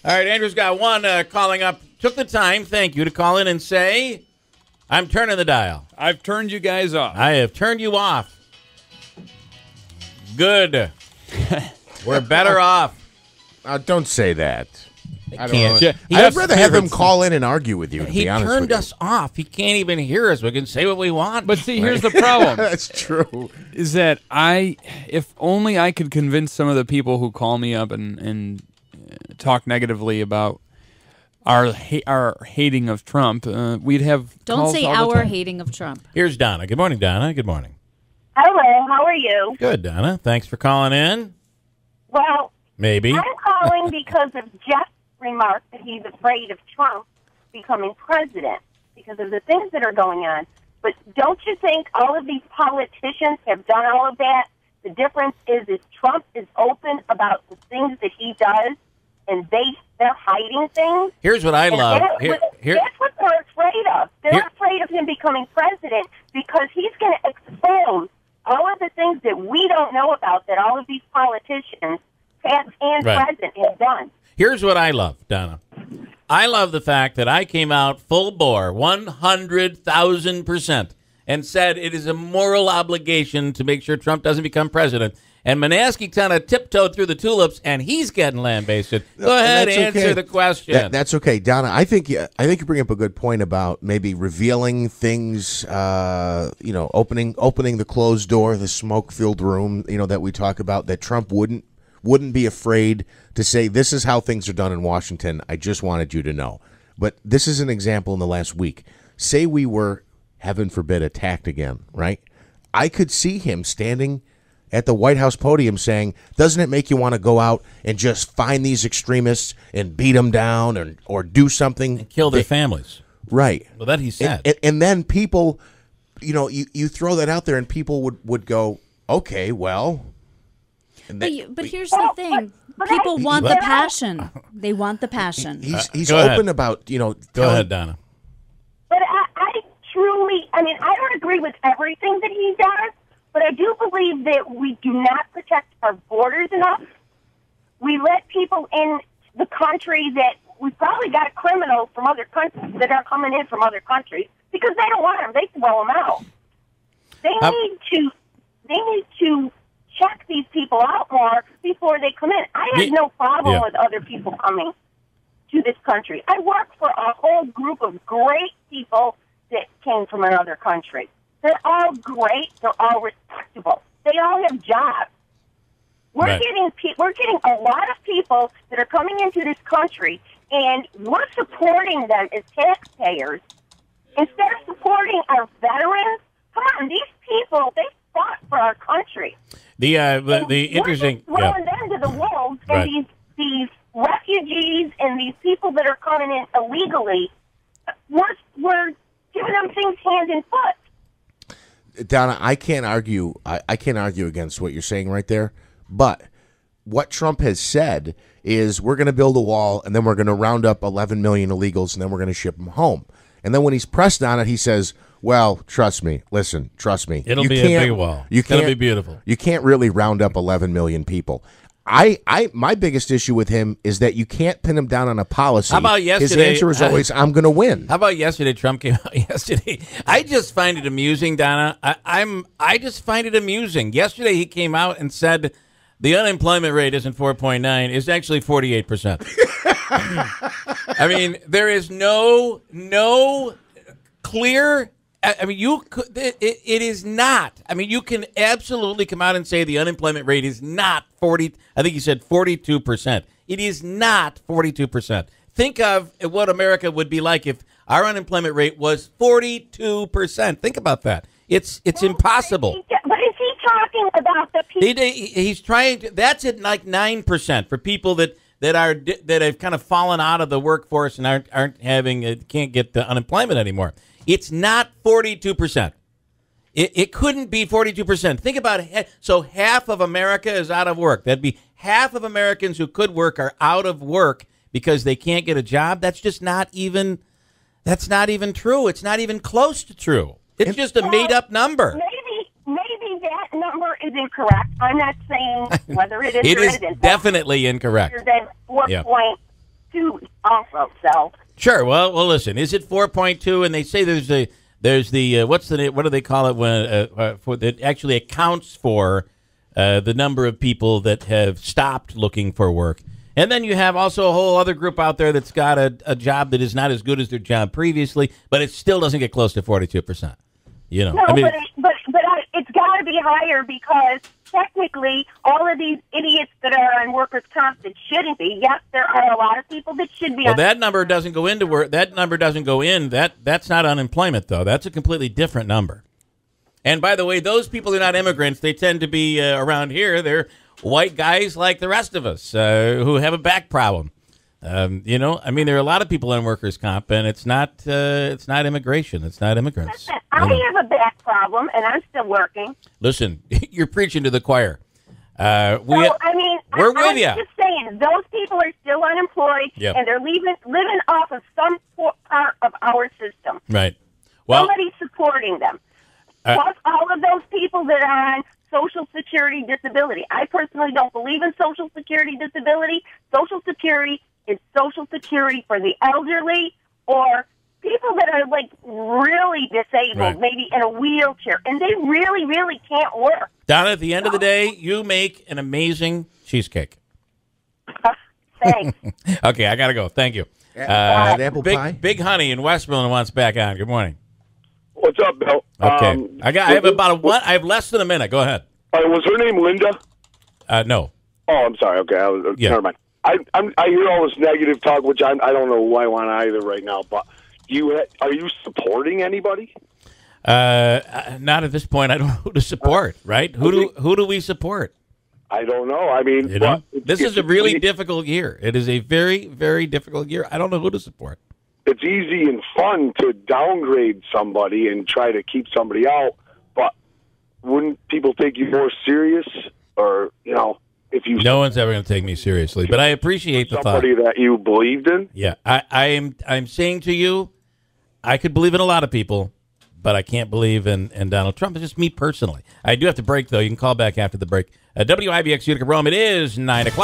All right, Andrew's got one calling up. Took the time, thank you, to call in and say, I'm turning the dial. I've turned you guys off. I have turned you off. Good. We're better off. Don't say that. I don't Can't. know. He I'd has rather have him spirits. call in and argue with you, to He be honest turned with you. us off. He can't even hear us. We can say what we want. But see, here's the problem. That's true. Is that if only I could convince some of the people who call me up and talk negatively about our hating of Trump, we'd have Don't calls say all the our time. hating of Trump. Here's Donna. Good morning, Donna. Good morning. Hello, how are you? Good, Donna. Thanks for calling in. Well, Maybe. I'm calling because of Jeff's remark that he's afraid of Trump becoming president because of the things that are going on. But don't you think all of these politicians have done all of that? The difference is Trump is open about the things that he does, and they're hiding things. Here's what I And love. that's what they're afraid of. They're afraid of him becoming president because he's going to expose all of the things that we don't know about that all of these politicians, past and present, have done. Here's what I love, Donna. I love the fact that I came out full bore, 100,000%, and said it is a moral obligation to make sure Trump doesn't become president. And Manaski kind of tiptoed through the tulips, and he's getting lambasted. Go ahead, answer the question. That's okay, Donna. I think you bring up a good point about maybe revealing things. Opening the closed door, the smoke-filled room. That we talk about. That Trump wouldn't be afraid to say, "This is how things are done in Washington. I just wanted you to know." But this is an example in the last week. Say we were, heaven forbid, attacked again, right? I could see him standing at the White House podium saying, doesn't it make you want to go out and just find these extremists and beat them down or do something? And kill their families. Right. Well, that he said. And then people, you throw that out there and people would go, okay, well. But here's the thing. People want the passion. They want the passion. He's Go open ahead. about, Go ahead, Donna. But I truly, I don't agree with everything that he does, but I do believe that we do not protect our borders enough. We let people in the country that we probably got criminals from other countries that are coming in from other countries because they don't want them. They throw them out. They need to check these people out more before they come in. I have no problem with other people coming to this country. I work for a whole group of great people that came from another country. They're all great. They're all respectable. They all have jobs. We're getting a lot of people that are coming into this country, and we're supporting them as taxpayers instead of supporting our veterans. Come on, these people, they fought for our country. The interesting, we're just throwing them to the wolves, and these refugees and these people that are coming in illegally, we're giving them things hand and foot. Donna, I can't argue. I can't argue against what you're saying right there. But what Trump has said is we're going to build a wall, and then we're going to round up 11 million illegals, and then we're going to ship them home. And then when he's pressed on it, he says, "Well, trust me. Listen, trust me. It'll be a big wall. It'll be beautiful. You can't really round up 11 million people." My biggest issue with him is that you can't pin him down on a policy. How about yesterday? His answer is always, "I'm going to win." How about yesterday? Trump came out yesterday. I just find it amusing, Donna. I just find it amusing. Yesterday he came out and said the unemployment rate isn't 4.9; it's actually 48%. I mean, there is no clear. I mean, it is not. I mean, you can absolutely come out and say the unemployment rate is not 40. I think you said 42%. It is not 42%. Think of what America would be like if our unemployment rate was 42%. Think about that. It's impossible. But is he talking about the people? He's trying to. That's at like 9% for people that have kind of fallen out of the workforce and can't get the unemployment anymore. It's not 42%. It couldn't be 42%. Think about it. So half of America is out of work. That'd be half of Americans who could work are out of work because they can't get a job. That's just not even. That's not even true. It's not even close to true. It's just a made-up number. Maybe that number is incorrect. I'm not saying whether it is it or is isn't. definitely incorrect. Than 4.9. 4.2 also. So Sure. Well, listen. Is it 4.2? And they say there's the what do they call it when for that actually accounts for the number of people that have stopped looking for work. And then you have also a whole other group out there that's got a job that is not as good as their job previously, but it still doesn't get close to 42%. You know, no, I mean, it's got to be higher because technically all of these idiots that are on workers' comp that shouldn't be. Yes, there are a lot of people that should be. Well, that number doesn't go into work. That number doesn't go in. That's not unemployment, though. That's a completely different number. And by the way, those people are not immigrants. They tend to be around here. They're white guys like the rest of us who have a back problem. You know, I mean, there are a lot of people on workers' comp, and it's not immigration. It's not immigrants. I have a back problem, and I'm still working. Listen, you're preaching to the choir. We're with you. I'm just saying, those people are still unemployed, Yep. and they're living off of some part of our system. Right. Well, Somebody's supporting them. Plus, all of those people that are on Social Security disability. I personally don't believe in Social Security disability. Social Security is Social Security for the elderly or people that are like really disabled, Right. maybe in a wheelchair, and they really, really can't work. Donna, at the end of the day, you make an amazing cheesecake. Thanks. Okay, I got to go. Thank you. Apple pie? Big Honey in Westmoreland wants back on. Good morning. What's up, Bill? Okay. I have less than a minute. Go ahead. Was her name Linda? No. Oh, I'm sorry. Okay, never mind. I hear all this negative talk, which I don't know who I want either right now. But are you supporting anybody? Not at this point. I don't know who to support. Right? Who do we support? I don't know. I mean, You know, this is a really difficult year. It is a very, very difficult year. I don't know who to support. It's easy and fun to downgrade somebody and try to keep somebody out, but wouldn't people take you more serious? Or, you know, if you... No one's ever going to take me seriously, but I appreciate the thought. Somebody that you believed in? Yeah, I'm saying to you, I could believe in a lot of people, but I can't believe in Donald Trump. It's just me personally. I do have to break, though. You can call back after the break. WIBX Utica Rome, it is 9 o'clock.